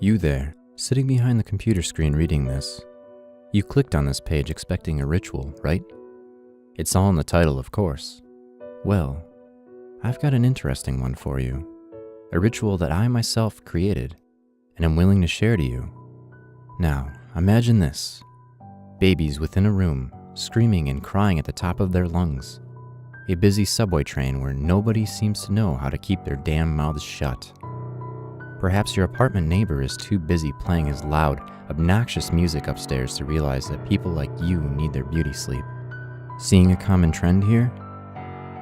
You there, sitting behind the computer screen reading this. You clicked on this page expecting a ritual, right? It's all in the title, of course. Well, I've got an interesting one for you. A ritual that I myself created, and am willing to share to you. Now, imagine this. Babies within a room, screaming and crying at the top of their lungs. A busy subway train where nobody seems to know how to keep their damn mouths shut. Perhaps your apartment neighbor is too busy playing his loud, obnoxious music upstairs to realize that people like you need their beauty sleep. Seeing a common trend here?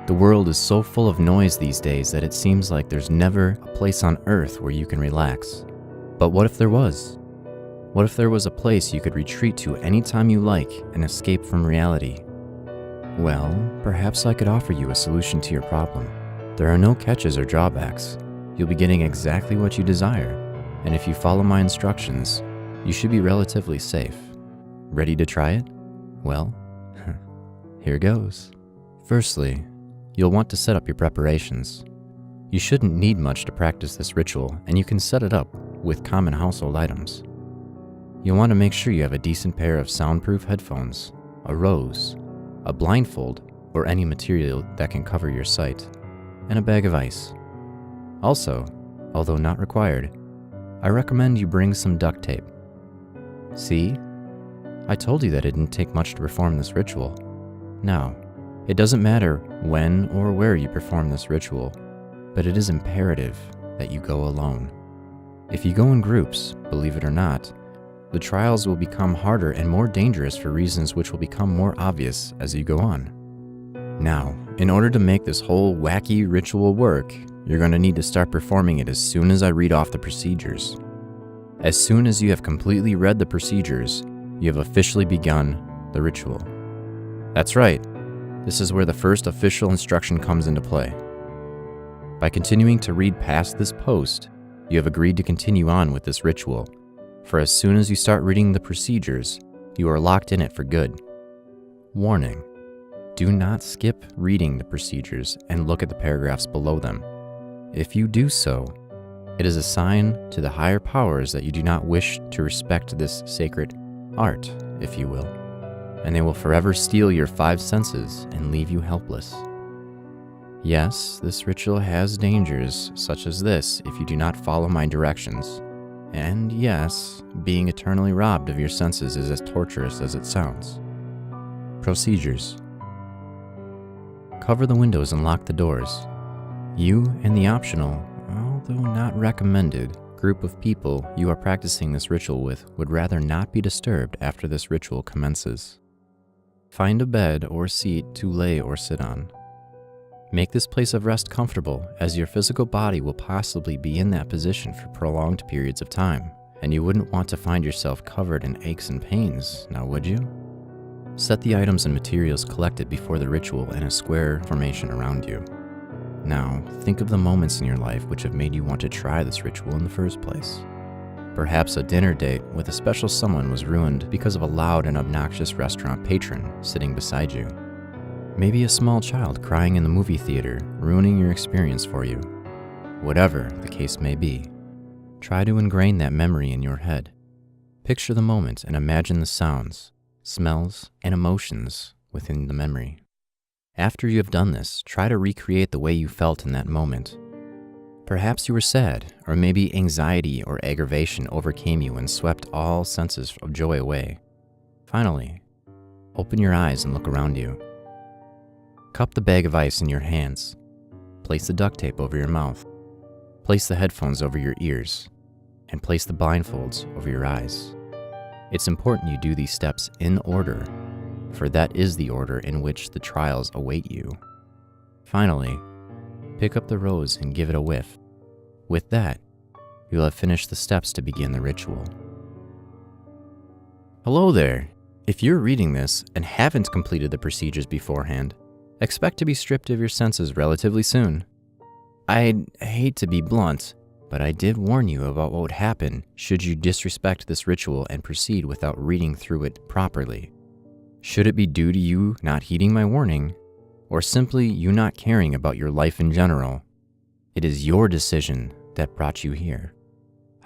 The world is so full of noise these days that it seems like there's never a place on earth where you can relax. But what if there was? What if there was a place you could retreat to anytime you like and escape from reality? Well, perhaps I could offer you a solution to your problem. There are no catches or drawbacks. You'll be getting exactly what you desire, and if you follow my instructions, you should be relatively safe. Ready to try it? Well, here goes. Firstly, you'll want to set up your preparations. You shouldn't need much to practice this ritual, and you can set it up with common household items. You'll want to make sure you have a decent pair of soundproof headphones, a rose, a blindfold, or any material that can cover your sight, and a bag of ice. Also, although not required, I recommend you bring some duct tape. See? I told you that it didn't take much to perform this ritual. Now, it doesn't matter when or where you perform this ritual, but it is imperative that you go alone. If you go in groups, believe it or not, the trials will become harder and more dangerous for reasons which will become more obvious as you go on. Now, in order to make this whole wacky ritual work, you're going to need to start performing it as soon as I read off the procedures. As soon as you have completely read the procedures, you have officially begun the ritual. That's right. This is where the first official instruction comes into play. By continuing to read past this post, you have agreed to continue on with this ritual, for as soon as you start reading the procedures, you are locked in it for good. Warning: do not skip reading the procedures and look at the paragraphs below them. If you do so, it is a sign to the higher powers that you do not wish to respect this sacred art, if you will, and they will forever steal your 5 senses and leave you helpless. Yes, this ritual has dangers such as this if you do not follow my directions. And yes, being eternally robbed of your senses is as torturous as it sounds. Procedures. Cover the windows and lock the doors. You and the optional, although not recommended, group of people you are practicing this ritual with would rather not be disturbed after this ritual commences. Find a bed or seat to lay or sit on. Make this place of rest comfortable, as your physical body will possibly be in that position for prolonged periods of time, and you wouldn't want to find yourself covered in aches and pains, now would you? Set the items and materials collected before the ritual in a square formation around you. Now, think of the moments in your life which have made you want to try this ritual in the first place. Perhaps a dinner date with a special someone was ruined because of a loud and obnoxious restaurant patron sitting beside you. Maybe a small child crying in the movie theater, ruining your experience for you. Whatever the case may be, try to ingrain that memory in your head. Picture the moment and imagine the sounds, smells, and emotions within the memory. After you have done this, try to recreate the way you felt in that moment. Perhaps you were sad, or maybe anxiety or aggravation overcame you and swept all senses of joy away. Finally, open your eyes and look around you. Cup the bag of ice in your hands. Place the duct tape over your mouth. Place the headphones over your ears. And place the blindfolds over your eyes. It's important you do these steps in order, for that is the order in which the trials await you. Finally, pick up the rose and give it a whiff. With that, you'll have finished the steps to begin the ritual. Hello there. If you're reading this and haven't completed the procedures beforehand, expect to be stripped of your senses relatively soon. I'd hate to be blunt, but I did warn you about what would happen should you disrespect this ritual and proceed without reading through it properly. Should it be due to you not heeding my warning, or simply you not caring about your life in general, it is your decision that brought you here.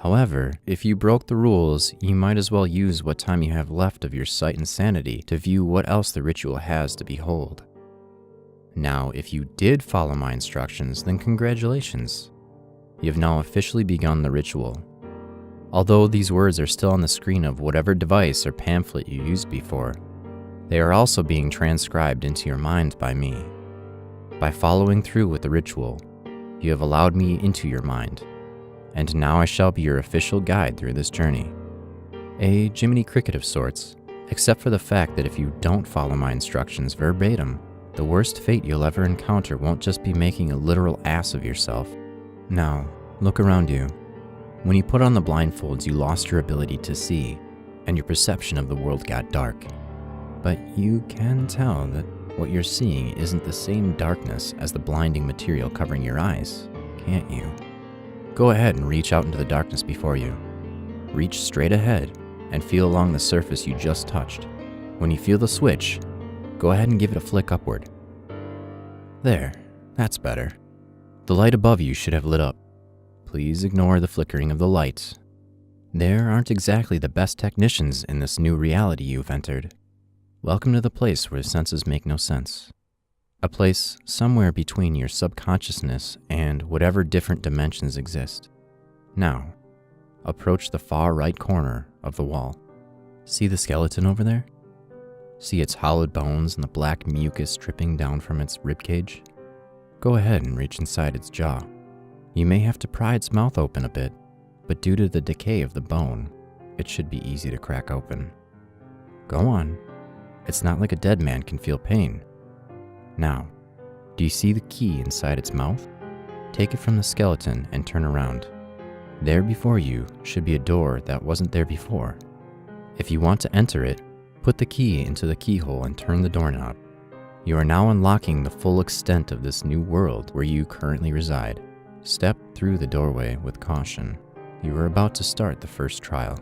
However, if you broke the rules, you might as well use what time you have left of your sight and sanity to view what else the ritual has to behold. Now, if you did follow my instructions, then congratulations. You have now officially begun the ritual. Although these words are still on the screen of whatever device or pamphlet you used before, they are also being transcribed into your mind by me. By following through with the ritual, you have allowed me into your mind, and now I shall be your official guide through this journey. A Jiminy Cricket of sorts, except for the fact that if you don't follow my instructions verbatim, the worst fate you'll ever encounter won't just be making a literal ass of yourself. Now, look around you. When you put on the blindfolds, you lost your ability to see, and your perception of the world got dark. But you can tell that what you're seeing isn't the same darkness as the blinding material covering your eyes, can't you? Go ahead and reach out into the darkness before you. Reach straight ahead and feel along the surface you just touched. When you feel the switch, go ahead and give it a flick upward. There, that's better. The light above you should have lit up. Please ignore the flickering of the light. There aren't exactly the best technicians in this new reality you've entered. Welcome to the place where senses make no sense. A place somewhere between your subconsciousness and whatever different dimensions exist. Now, approach the far right corner of the wall. See the skeleton over there? See its hollowed bones and the black mucus dripping down from its ribcage? Go ahead and reach inside its jaw. You may have to pry its mouth open a bit, but due to the decay of the bone, it should be easy to crack open. Go on. It's not like a dead man can feel pain. Now, do you see the key inside its mouth? Take it from the skeleton and turn around. There before you should be a door that wasn't there before. If you want to enter it, put the key into the keyhole and turn the doorknob. You are now unlocking the full extent of this new world where you currently reside. Step through the doorway with caution. You are about to start the first trial.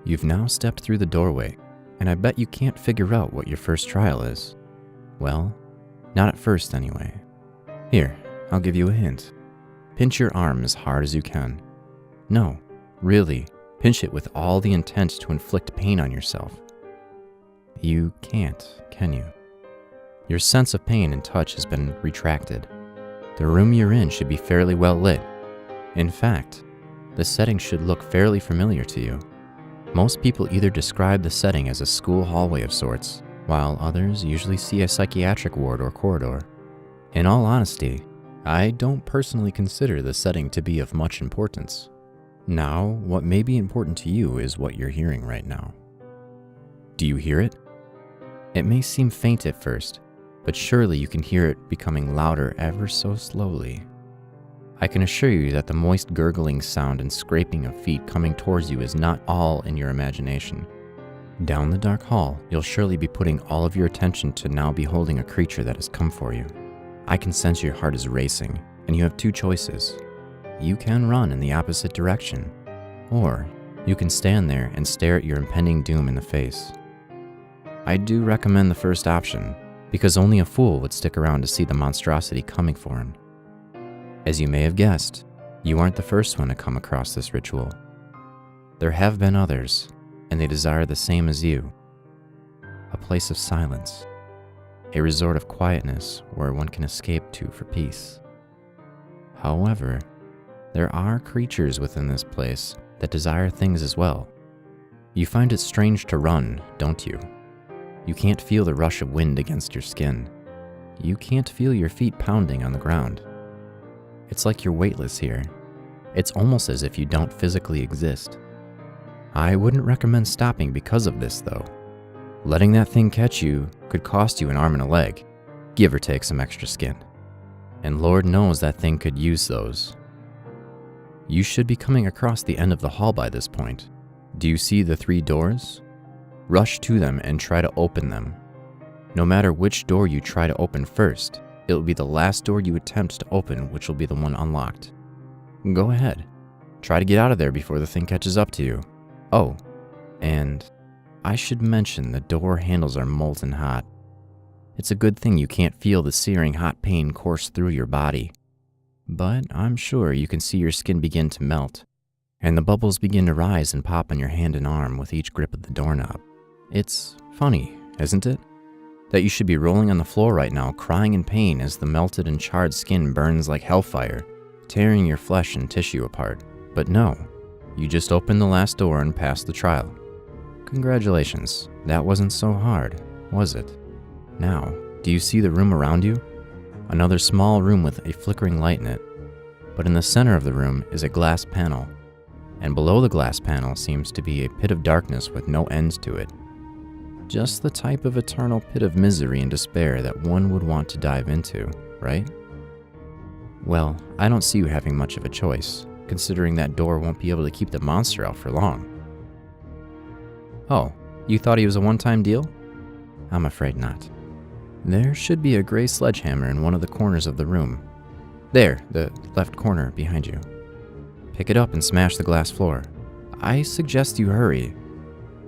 You've now stepped through the doorway, and I bet you can't figure out what your first trial is. Well, not at first anyway. Here, I'll give you a hint. Pinch your arm as hard as you can. No, really, pinch it with all the intent to inflict pain on yourself. You can't, can you? Your sense of pain and touch has been retracted. The room you're in should be fairly well lit. In fact, the setting should look fairly familiar to you. Most people either describe the setting as a school hallway of sorts, while others usually see a psychiatric ward or corridor. In all honesty, I don't personally consider the setting to be of much importance. Now, what may be important to you is what you're hearing right now. Do you hear it? It may seem faint at first, but surely you can hear it becoming louder ever so slowly. I can assure you that the moist gurgling sound and scraping of feet coming towards you is not all in your imagination. Down the dark hall, you'll surely be putting all of your attention to now beholding a creature that has come for you. I can sense your heart is racing, and you have two choices. You can run in the opposite direction, or you can stand there and stare at your impending doom in the face. I do recommend the first option, because only a fool would stick around to see the monstrosity coming for him. As you may have guessed, you aren't the first one to come across this ritual. There have been others, and they desire the same as you. A place of silence, a resort of quietness where one can escape to for peace. However, there are creatures within this place that desire things as well. You find it strange to run, don't you? You can't feel the rush of wind against your skin. You can't feel your feet pounding on the ground. It's like you're weightless here. It's almost as if you don't physically exist. I wouldn't recommend stopping because of this, though. Letting that thing catch you could cost you an arm and a leg, give or take some extra skin. And Lord knows that thing could use those. You should be coming across the end of the hall by this point. Do you see the 3 doors? Rush to them and try to open them. No matter which door you try to open first, it will be the last door you attempt to open which will be the one unlocked. Go ahead. Try to get out of there before the thing catches up to you. Oh, and I should mention the door handles are molten hot. It's a good thing you can't feel the searing hot pain course through your body. But I'm sure you can see your skin begin to melt, and the bubbles begin to rise and pop on your hand and arm with each grip of the doorknob. It's funny, isn't it? That you should be rolling on the floor right now, crying in pain as the melted and charred skin burns like hellfire, tearing your flesh and tissue apart. But no, you just opened the last door and passed the trial. Congratulations, that wasn't so hard, was it? Now, do you see the room around you? Another small room with a flickering light in it. But in the center of the room is a glass panel, and below the glass panel seems to be a pit of darkness with no end to it. Just the type of eternal pit of misery and despair that one would want to dive into, right? Well, I don't see you having much of a choice, considering that door won't be able to keep the monster out for long. Oh, you thought he was a one-time deal? I'm afraid not. There should be a gray sledgehammer in one of the corners of the room. There, the left corner behind you. Pick it up and smash the glass floor. I suggest you hurry.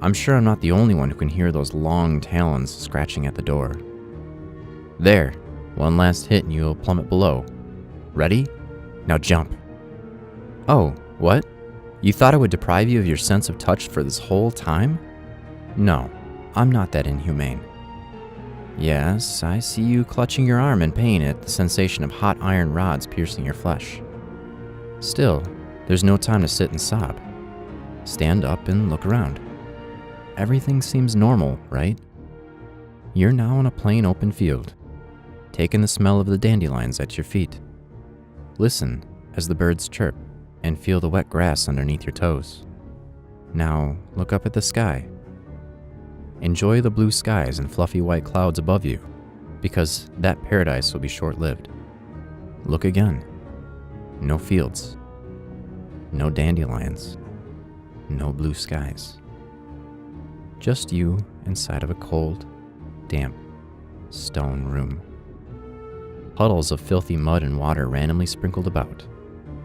I'm sure I'm not the only one who can hear those long talons scratching at the door. There, one last hit and you'll plummet below. Ready? Now jump. Oh, what? You thought I would deprive you of your sense of touch for this whole time? No, I'm not that inhumane. Yes, I see you clutching your arm in pain at the sensation of hot iron rods piercing your flesh. Still, there's no time to sit and sob. Stand up and look around. Everything seems normal, right? You're now in a plain open field, taking the smell of the dandelions at your feet. Listen as the birds chirp and feel the wet grass underneath your toes. Now look up at the sky. Enjoy the blue skies and fluffy white clouds above you, because that paradise will be short-lived. Look again. No fields. No dandelions. No blue skies. Just you inside of a cold, damp, stone room. Puddles of filthy mud and water randomly sprinkled about,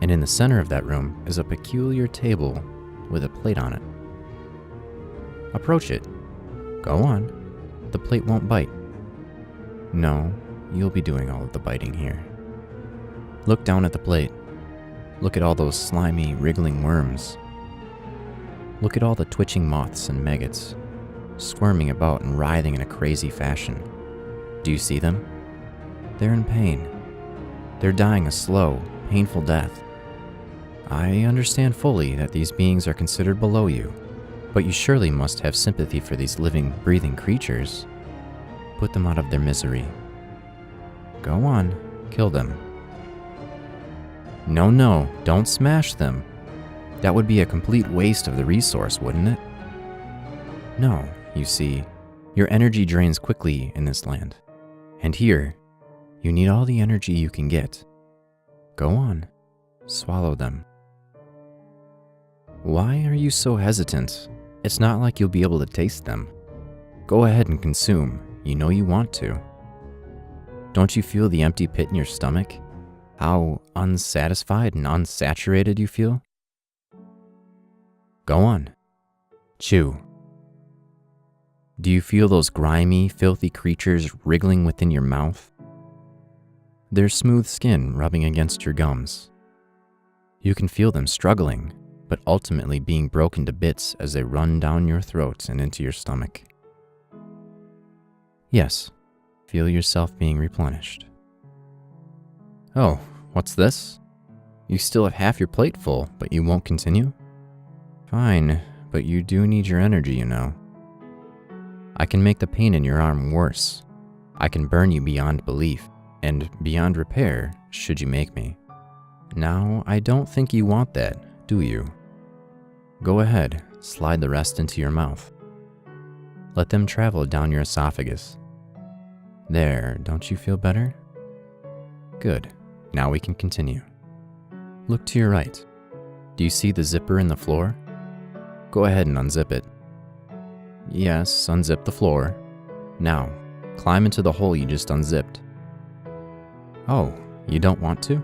and in the center of that room is a peculiar table with a plate on it. Approach it. Go on. The plate won't bite. No, you'll be doing all of the biting here. Look down at the plate. Look at all those slimy, wriggling worms. Look at all the twitching moths and maggots, squirming about and writhing in a crazy fashion. Do you see them? They're in pain. They're dying a slow, painful death. I understand fully that these beings are considered below you, but you surely must have sympathy for these living, breathing creatures. Put them out of their misery. Go on, kill them. No, don't smash them. That would be a complete waste of the resource, wouldn't it? No, you see, your energy drains quickly in this land. And here, you need all the energy you can get. Go on, swallow them. Why are you so hesitant? It's not like you'll be able to taste them. Go ahead and consume, you know you want to. Don't you feel the empty pit in your stomach? How unsatisfied and unsaturated you feel? Go on, chew. Do you feel those grimy, filthy creatures wriggling within your mouth? Their smooth skin rubbing against your gums. You can feel them struggling, but ultimately being broken to bits as they run down your throat and into your stomach. Yes, feel yourself being replenished. Oh, what's this? You still have half your plate full, but you won't continue? Fine, but you do need your energy, you know. I can make the pain in your arm worse. I can burn you beyond belief, and beyond repair, should you make me. Now, I don't think you want that, do you? Go ahead, slide the rest into your mouth. Let them travel down your esophagus. There, don't you feel better? Good, now we can continue. Look to your right. Do you see the zipper in the floor? Go ahead and unzip it. Yes, unzip the floor. Now, climb into the hole you just unzipped. Oh, you don't want to?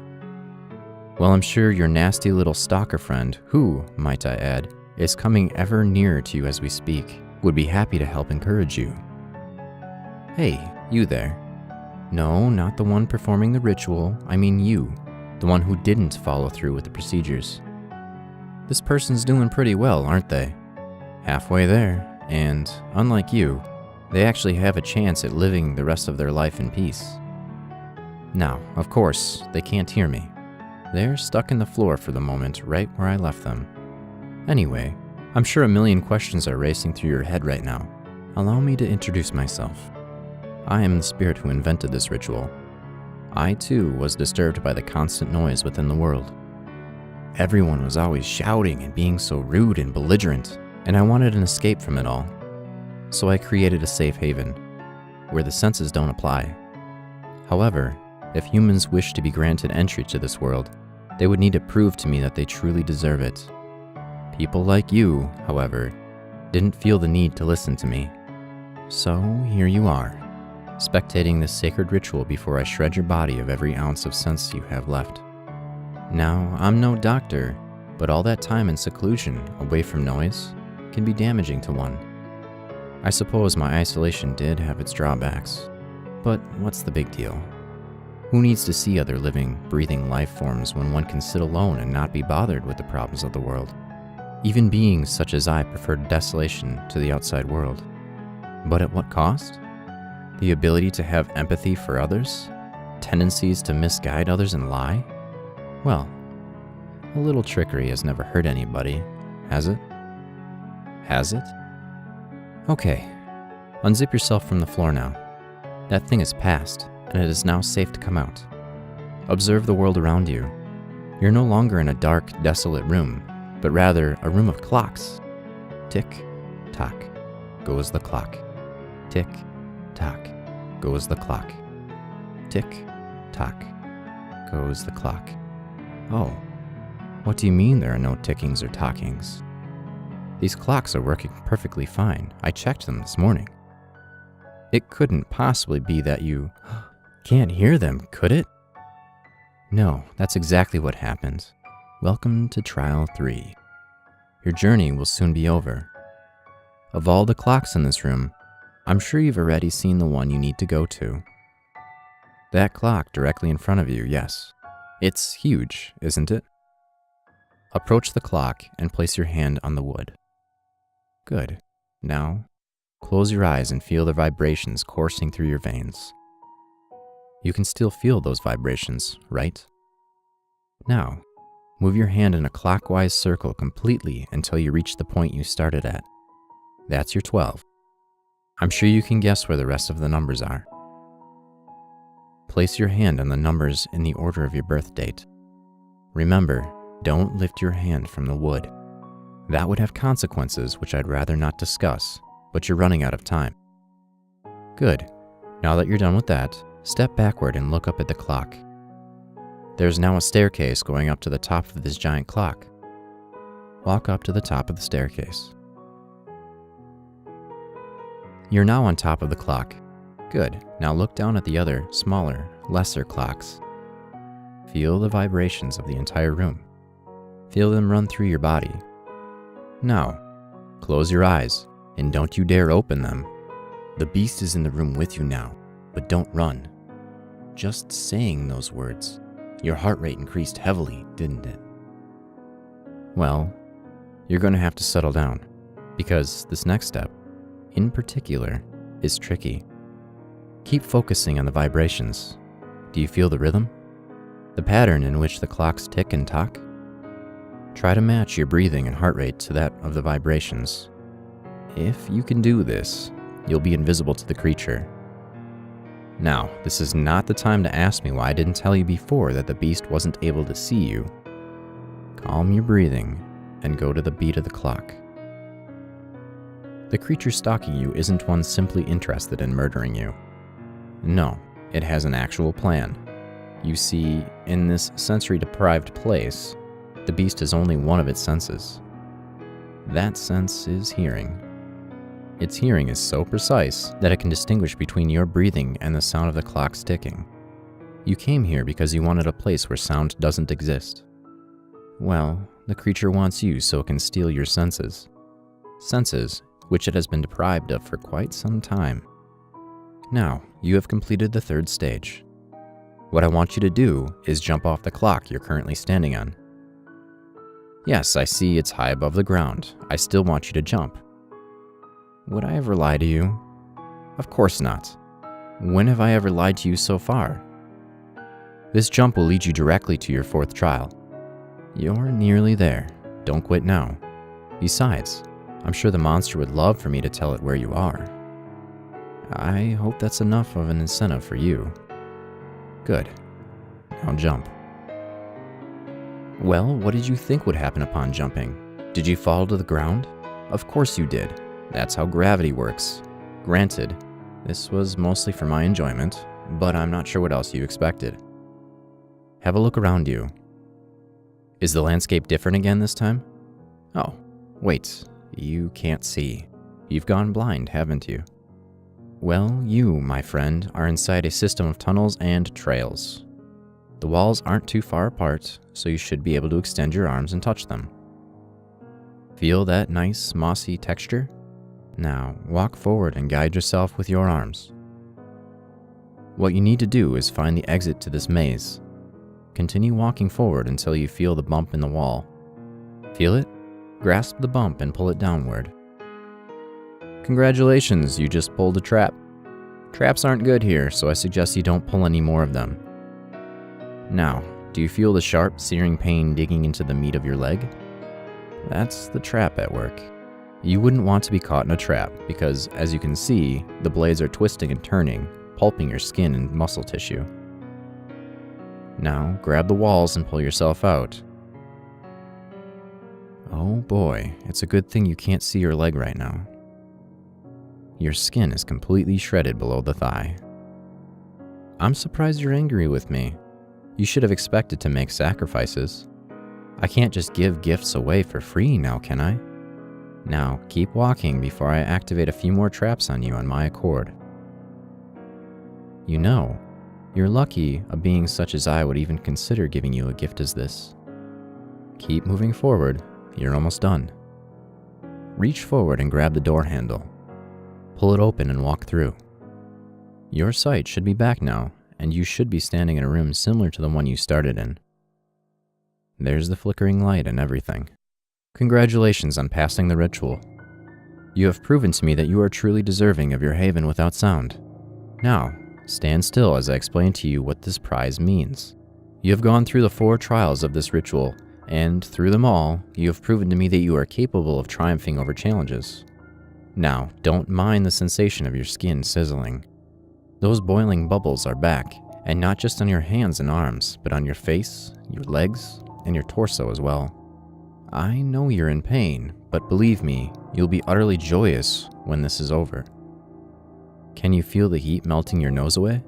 Well, I'm sure your nasty little stalker friend, who, might I add, is coming ever nearer to you as we speak, would be happy to help encourage you. Hey, you there. No, not the one performing the ritual, I mean you, the one who didn't follow through with the procedures. This person's doing pretty well, aren't they? Halfway there, and unlike you, they actually have a chance at living the rest of their life in peace. Now, of course, they can't hear me. They're stuck in the floor for the moment, right where I left them. Anyway, I'm sure a million questions are racing through your head right now. Allow me to introduce myself. I am the spirit who invented this ritual. I, too, was disturbed by the constant noise within the world. Everyone was always shouting and being so rude and belligerent, and I wanted an escape from it all. So I created a safe haven, where the senses don't apply. However, if humans wish to be granted entry to this world, they would need to prove to me that they truly deserve it. People like you, however, didn't feel the need to listen to me. So here you are, spectating this sacred ritual before I shred your body of every ounce of sense you have left. Now, I'm no doctor, but all that time in seclusion, away from noise, can be damaging to one. I suppose my isolation did have its drawbacks, but what's the big deal? Who needs to see other living, breathing life forms when one can sit alone and not be bothered with the problems of the world? Even beings such as I preferred desolation to the outside world. But at what cost? The ability to have empathy for others? Tendencies to misguide others and lie? Well, a little trickery has never hurt anybody, has it? Has it? Okay, unzip yourself from the floor now. That thing is past, and it is now safe to come out. Observe the world around you. You're no longer in a dark, desolate room, but rather a room of clocks. Tick, tock, goes the clock. Tick, tock, goes the clock. Tick, tock, goes the clock. Oh, what do you mean there are no tickings or talkings? These clocks are working perfectly fine. I checked them this morning. It couldn't possibly be that you can't hear them, could it? No, that's exactly what happened. Welcome to Trial 3. Your journey will soon be over. Of all the clocks in this room, I'm sure you've already seen the one you need to go to. That clock directly in front of you, yes. It's huge, isn't it? Approach the clock and place your hand on the wood. Good. Now, close your eyes and feel the vibrations coursing through your veins. You can still feel those vibrations, right? Now, move your hand in a clockwise circle completely until you reach the point you started at. That's your 12. I'm sure you can guess where the rest of the numbers are. Place your hand on the numbers in the order of your birth date. Remember, don't lift your hand from the wood. That would have consequences which I'd rather not discuss, but you're running out of time. Good. Now that you're done with that, step backward and look up at the clock. There's now a staircase going up to the top of this giant clock. Walk up to the top of the staircase. You're now on top of the clock. Good. Now look down at the other, smaller, lesser clocks. Feel the vibrations of the entire room. Feel them run through your body. Now, close your eyes, and don't you dare open them. The beast is in the room with you now, but don't run. Just saying those words, your heart rate increased heavily, didn't it? Well, you're going to have to settle down, because this next step, in particular, is tricky. Keep focusing on the vibrations. Do you feel the rhythm? The pattern in which the clocks tick and talk? Try to match your breathing and heart rate to that of the vibrations. If you can do this, you'll be invisible to the creature. Now, this is not the time to ask me why I didn't tell you before that the beast wasn't able to see you. Calm your breathing and go to the beat of the clock. The creature stalking you isn't one simply interested in murdering you. No, it has an actual plan. You see, in this sensory-deprived place, the beast has only one of its senses. That sense is hearing. Its hearing is so precise that it can distinguish between your breathing and the sound of the clock's ticking. You came here because you wanted a place where sound doesn't exist. Well, the creature wants you so it can steal your senses. Senses which it has been deprived of for quite some time. Now, you have completed the third stage. What I want you to do is jump off the clock you're currently standing on. Yes, I see it's high above the ground. I still want you to jump. Would I ever lie to you? Of course not. When have I ever lied to you so far? This jump will lead you directly to your 4th trial. You're nearly there. Don't quit now. Besides, I'm sure the monster would love for me to tell it where you are. I hope that's enough of an incentive for you. Good. Now jump. Well, what did you think would happen upon jumping? Did you fall to the ground? Of course you did. That's how gravity works. Granted, this was mostly for my enjoyment, but I'm not sure what else you expected. Have a look around you. Is the landscape different again this time? Oh, wait, you can't see. You've gone blind, haven't you? Well, you, my friend, are inside a system of tunnels and trails. The walls aren't too far apart, so you should be able to extend your arms and touch them. Feel that nice, mossy texture? Now, walk forward and guide yourself with your arms. What you need to do is find the exit to this maze. Continue walking forward until you feel the bump in the wall. Feel it? Grasp the bump and pull it downward. Congratulations, you just pulled a trap. Traps aren't good here, so I suggest you don't pull any more of them. Now, do you feel the sharp, searing pain digging into the meat of your leg? That's the trap at work. You wouldn't want to be caught in a trap because, as you can see, the blades are twisting and turning, pulping your skin and muscle tissue. Now, grab the walls and pull yourself out. Oh boy, it's a good thing you can't see your leg right now. Your skin is completely shredded below the thigh. I'm surprised you're angry with me. You should have expected to make sacrifices. I can't just give gifts away for free now, can I? Now, keep walking before I activate a few more traps on you on my accord. You know, you're lucky a being such as I would even consider giving you a gift as this. Keep moving forward, you're almost done. Reach forward and grab the door handle. Pull it open and walk through. Your sight should be back now, and you should be standing in a room similar to the one you started in. There's the flickering light and everything. Congratulations on passing the ritual. You have proven to me that you are truly deserving of your haven without sound. Now, stand still as I explain to you what this prize means. You have gone through the 4 trials of this ritual, and through them all, you have proven to me that you are capable of triumphing over challenges. Now, don't mind the sensation of your skin sizzling. Those boiling bubbles are back, and not just on your hands and arms, but on your face, your legs, and your torso as well. I know you're in pain, but believe me, you'll be utterly joyous when this is over. Can you feel the heat melting your nose away?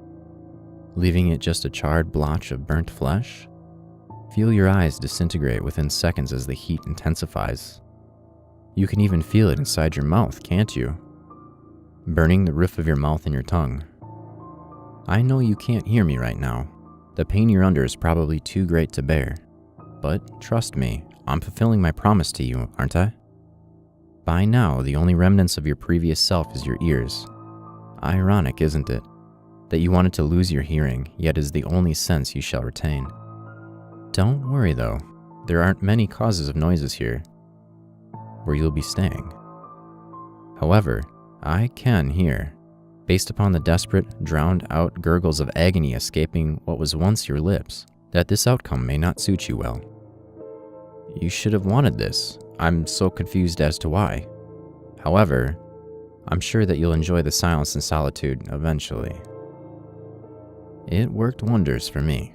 Leaving it just a charred blotch of burnt flesh? Feel your eyes disintegrate within seconds as the heat intensifies. You can even feel it inside your mouth, can't you? Burning the roof of your mouth and your tongue. I know you can't hear me right now. The pain you're under is probably too great to bear. But trust me, I'm fulfilling my promise to you, aren't I? By now, the only remnants of your previous self is your ears. Ironic, isn't it? That you wanted to lose your hearing, yet is the only sense you shall retain. Don't worry though, there aren't many causes of noises here, where you'll be staying. However, I can hear, based upon the desperate, drowned-out gurgles of agony escaping what was once your lips, that this outcome may not suit you well. You should have wanted this. I'm so confused as to why. However, I'm sure that you'll enjoy the silence and solitude eventually. It worked wonders for me.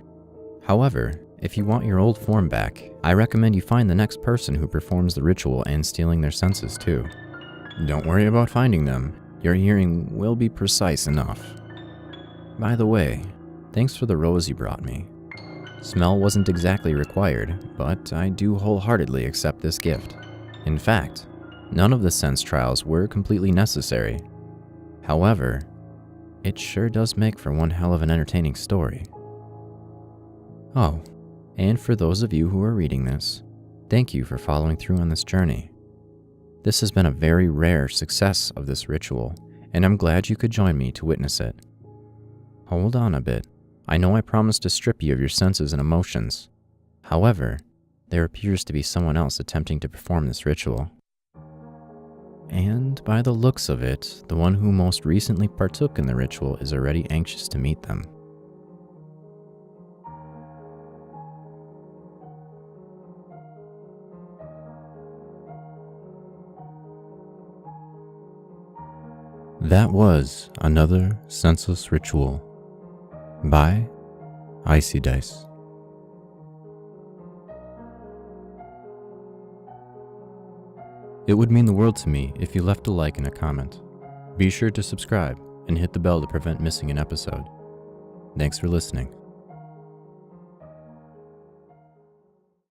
However, if you want your old form back, I recommend you find the next person who performs the ritual and stealing their senses too. Don't worry about finding them. Your hearing will be precise enough. By the way, thanks for the rose you brought me. Smell wasn't exactly required, but I do wholeheartedly accept this gift. In fact, none of the sense trials were completely necessary. However, it sure does make for one hell of an entertaining story. Oh, and for those of you who are reading this, thank you for following through on this journey. This has been a very rare success of this ritual, and I'm glad you could join me to witness it. Hold on a bit. I know I promised to strip you of your senses and emotions. However, there appears to be someone else attempting to perform this ritual. And by the looks of it, the one who most recently partook in the ritual is already anxious to meet them. That was another senseless ritual by Icydice. It would mean the world to me if you left a like and a comment. Be sure to subscribe and hit the bell to prevent missing an episode. Thanks for listening.